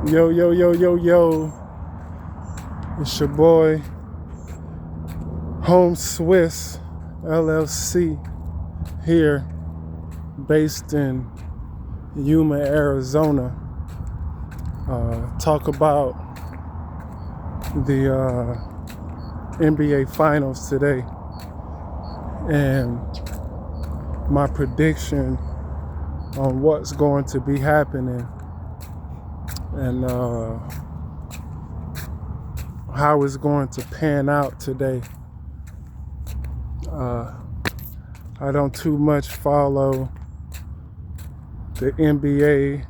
Yo, yo, yo, yo, yo. It's your boy, Homeswissllcyuma here, based in Yuma, Arizona. Talk about the NBA Finals today and my prediction on what's going to be happening and how it's going to pan out today. I don't too much follow the NBA,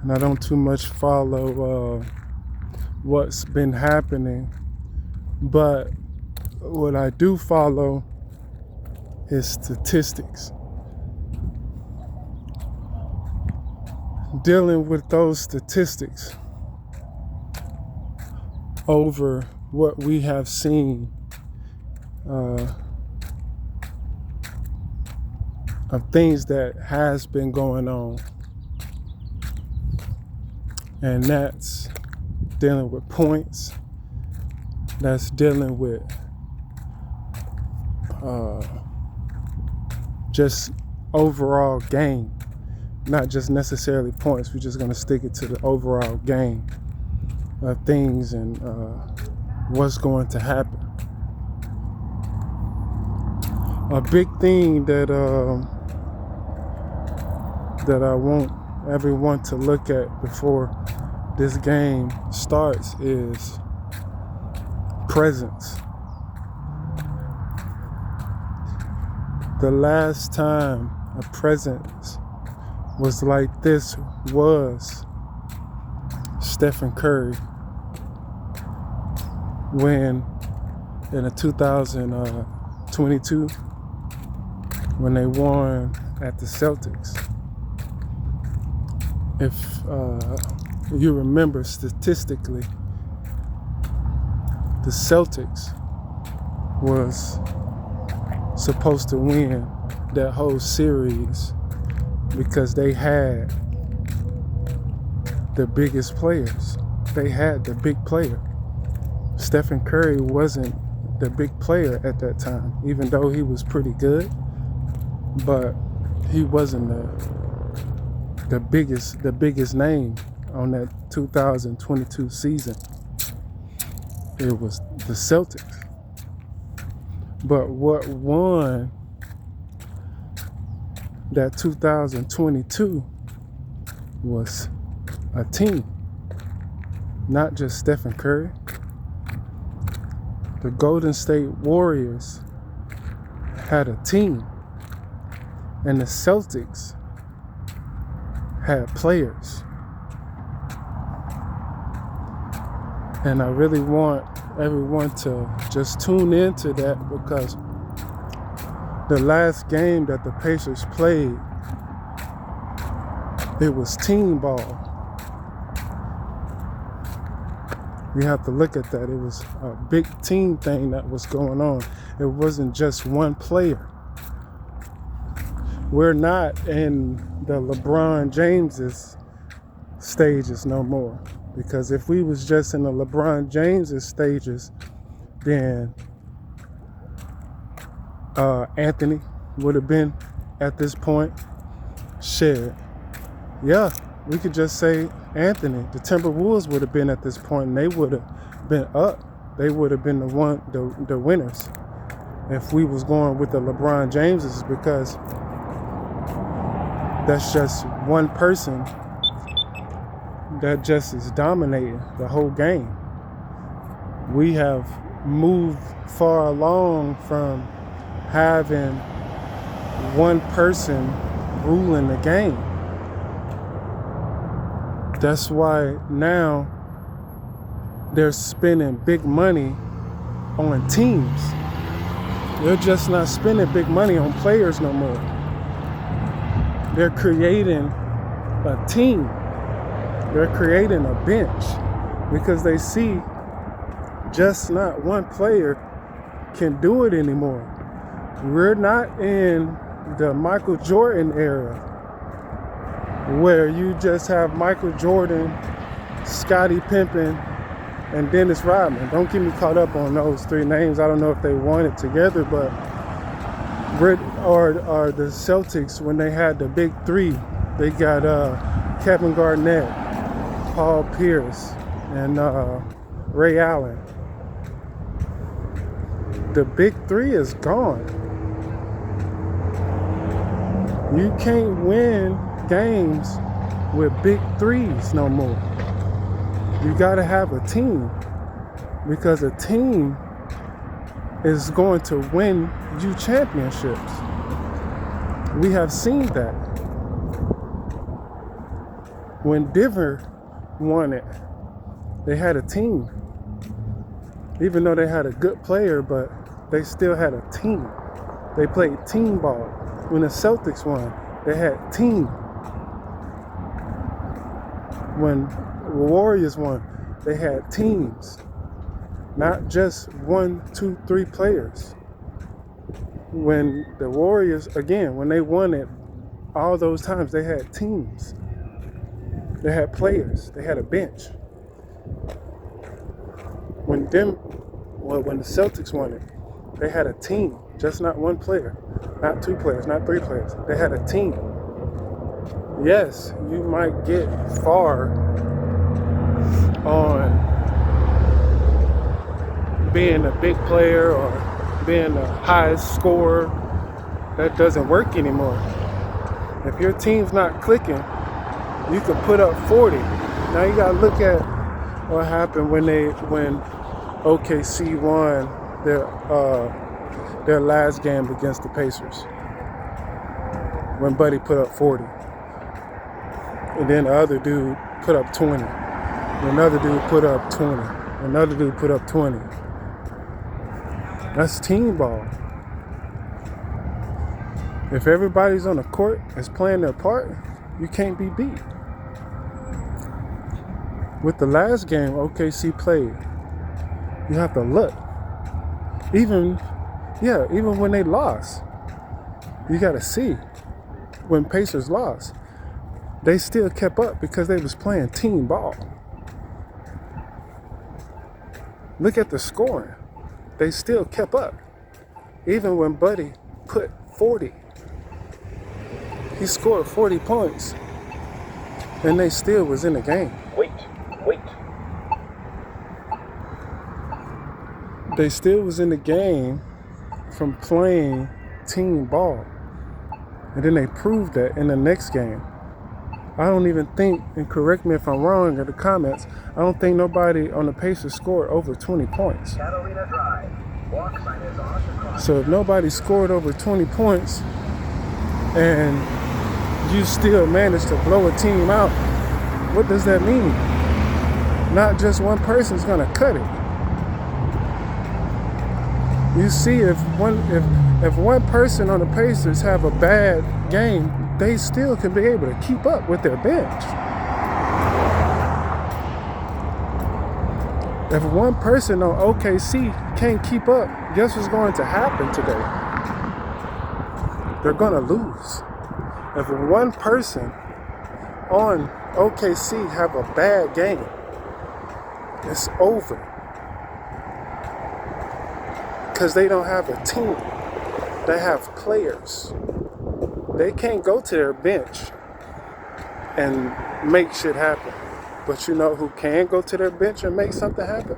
and I don't too much follow what's been happening, but what I do follow is statistics. Dealing with those statistics over what we have seen of things that has been going on, and that's dealing with points, that's dealing with just overall game, not just necessarily points. We're just going to stick it to the overall game of things and what's going to happen. A big thing that I want everyone to look at before this game starts is presence. The last time a presence was like this was Stephen Curry, when in the 2022 when they won at the Celtics. If you remember, statistically, the Celtics was supposed to win that whole series because they had the biggest players. They had the big player. Stephen Curry wasn't the big player at that time, even though he was pretty good, but he wasn't the biggest name on that 2022 season. It was the Celtics. But what won that 2022 was a team, not just Stephen Curry. The Golden State Warriors had a team, and the Celtics had players. And I really want everyone to just tune into that, because the last game that the Pacers played, it was team ball. You have to look at that. It was a big team thing that was going on. It wasn't just one player. We're not in the LeBron James's stages no more. Because if we was just in the LeBron James's stages, then Anthony would have been at this point. Shit. Yeah, we could just say Anthony. The Timberwolves would have been at this point, and they would have been up. They would have been the winners if we was going with the LeBron Jameses, because that's just one person that just is dominating the whole game. We have moved far along from having one person ruling the game. That's why now they're spending big money on teams. They're just not spending big money on players no more. They're creating a team. They're creating a bench, because they see just not one player can do it anymore. We're not in the Michael Jordan era, where you just have Michael Jordan Scottie Pippen, and Dennis Rodman. Don't get me caught up on those three names. I don't know if they won it together, but or the Celtics, when they had the big three, they got Kevin Garnett, Paul Pierce, and Ray Allen. The big three is gone. You can't win games with big threes no more. You gotta have a team, because a team is going to win you championships. We have seen that. When Denver won it, they had a team. Even though they had a good player, but they still had a team. They played team ball. When the Celtics won, they had team. When the Warriors won, they had teams. Not just 1, 2, 3 players. When the Warriors, again, when they won it, all those times they had teams. They had players. They had a bench. When the Celtics won it, they had a team, just not one player, not 2 players, not 3 players. They had a team. Yes, you might get far on being a big player or being the highest scorer. That doesn't work anymore. If your team's not clicking, you can put up 40. Now you gotta look at what happened when OKC won their last game against the Pacers. When Buddy put up 40. And then the other dude put up 20. Another dude put up 20. Another dude put up 20. That's team ball. If everybody's on the court is playing their part, you can't be beat. With the last game OKC played, you have to look. Even when they lost, you got to see. When Pacers lost, they still kept up because they was playing team ball. Look at the scoring. They still kept up. Even when Buddy put 40. He scored 40 points. And they still was in the game. Wait. They still was in the game from playing team ball. And then they proved that in the next game. I don't even think, and correct me if I'm wrong in the comments, I don't think nobody on the Pacers scored over 20 points. So if nobody scored over 20 points and you still managed to blow a team out, what does that mean? Not just one person's gonna cut it. You see, if one person on the Pacers have a bad game, they still can be able to keep up with their bench. If one person on OKC can't keep up, guess what's going to happen today? They're going to lose. If one person on OKC have a bad game, it's over. Because they don't have a team. They have players. They can't go to their bench and make shit happen. But you know who can go to their bench and make something happen?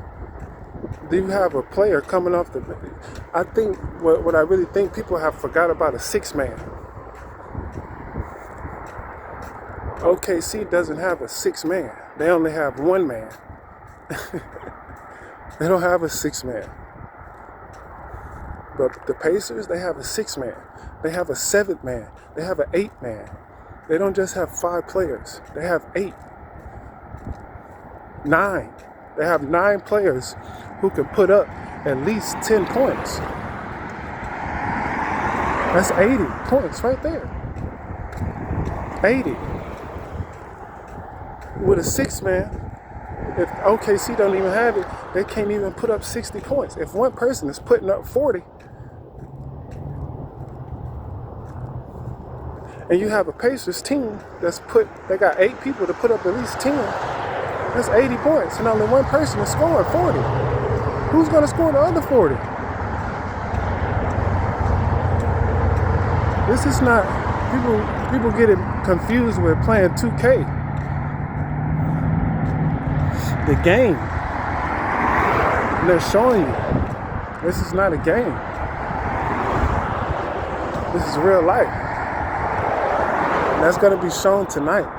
Do you have a player coming off the bench? I think what I really think people have forgot about a 6-man. OKC doesn't have a 6-man. They only have 1 man. They don't have a 6-man. But the Pacers, they have a 6-man. They have a 7-man. They have an 8-man. They don't just have 5 players. They have 8. 9. They have 9 players who can put up at least 10 points. That's 80 points right there. 80. With a 6-man, if OKC don't even have it, they can't even put up 60 points. If one person is putting up 40, and you have a Pacers team they got 8 people to put up at least 10, That's 80 points, and only one person is scoring 40. Who's going to score the other 40? This is not, people get it confused with playing 2K. The game. And they're showing you, this is not a game. This is real life. And that's going to be shown tonight.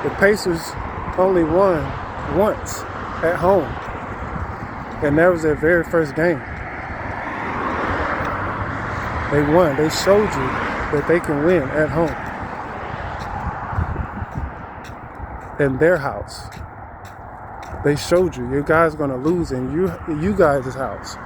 The Pacers only won once at home. And that was their very first game. They won. They showed you that they can win at home. In their house. They showed you. Your guys are going to lose in you guys' house.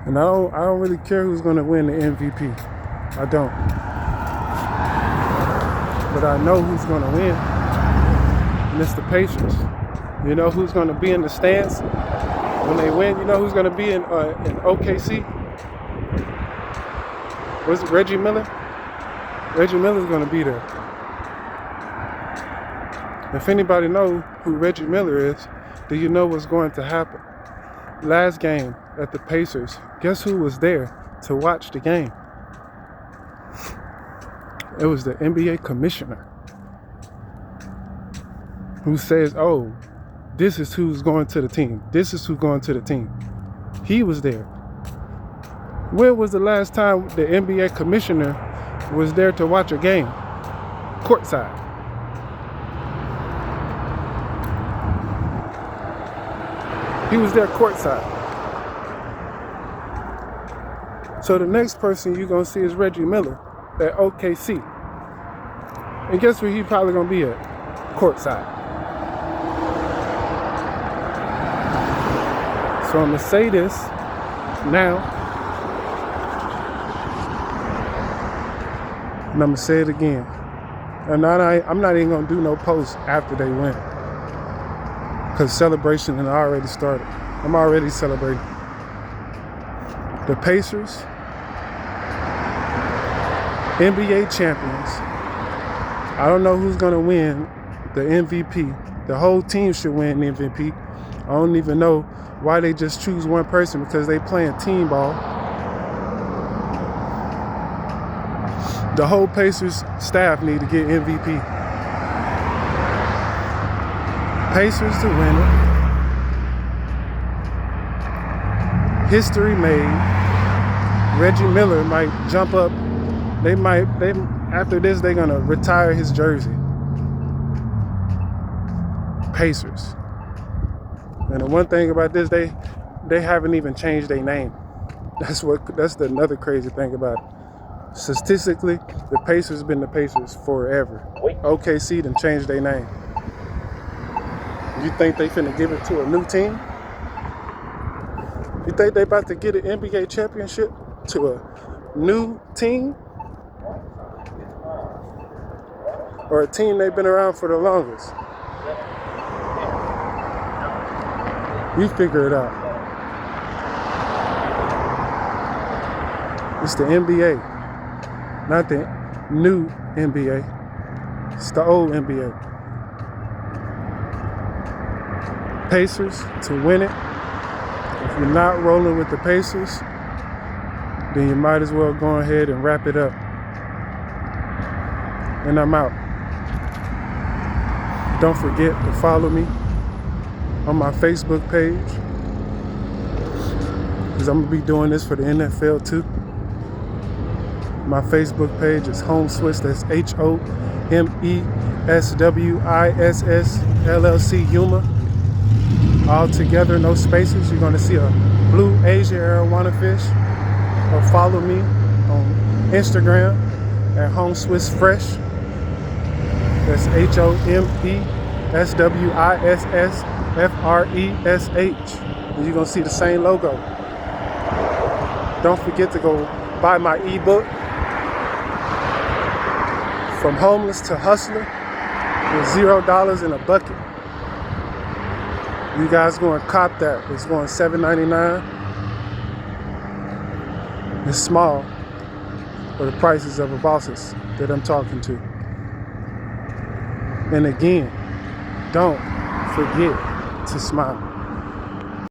And I don't really care who's going to win the MVP. I don't. But I know who's going to win. And it's the Pacers. You know who's going to be in the stands when they win? You know who's going to be in OKC? Was it Reggie Miller? Reggie Miller's going to be there. If anybody knows who Reggie Miller is, do you know what's going to happen? Last game at the Pacers, guess who was there to watch the game? It was the NBA commissioner who says, oh, this is who's going to the team. This is who's going to the team. He was there. When was the last time the NBA commissioner was there to watch a game? Courtside. He was there courtside. So the next person you're going to see is Reggie Miller at OKC. And guess where he's probably going to be at? Courtside. So I'm going to say this now. And I'm going to say it again. And I'm not even going to do no post after they win. Because celebration has already started. I'm already celebrating. The Pacers, NBA champions. I don't know who's going to win the MVP. The whole team should win the MVP. I don't even know why they just choose one person, because they playing team ball. The whole Pacers staff need to get MVP. Pacers to win it. History made. Reggie Miller might jump up. After this, they're gonna retire his jersey. Pacers. And the one thing about this, they haven't even changed their name. That's another crazy thing about it. Statistically, the Pacers been the Pacers forever. OKC done changed their name. You think they finna give it to a new team? You think they about to get an NBA championship to a new team? Or a team they've been around for the longest? You figure it out. It's the NBA, not the new NBA. It's the old NBA. Pacers to win it. If you're not rolling with the Pacers, then you might as well go ahead and wrap it up. And I'm out. Don't forget to follow me on my Facebook page, because I'm going to be doing this for the NFL too. My Facebook page is Homeswiss, that's HOMESWISSLLCYuma. All together, no spaces. You're going to see a blue Asia arowana fish. Or follow me on Instagram at Homeswissfresh. That's HOMESWISSFRESH. And you're going to see the same logo. Don't forget to go buy my ebook, From Homeless to Hustler, with $0 in a bucket. You guys going to cop that. It's going $7.99. It's small for the prices of the bosses that I'm talking to. And again, don't forget to smile.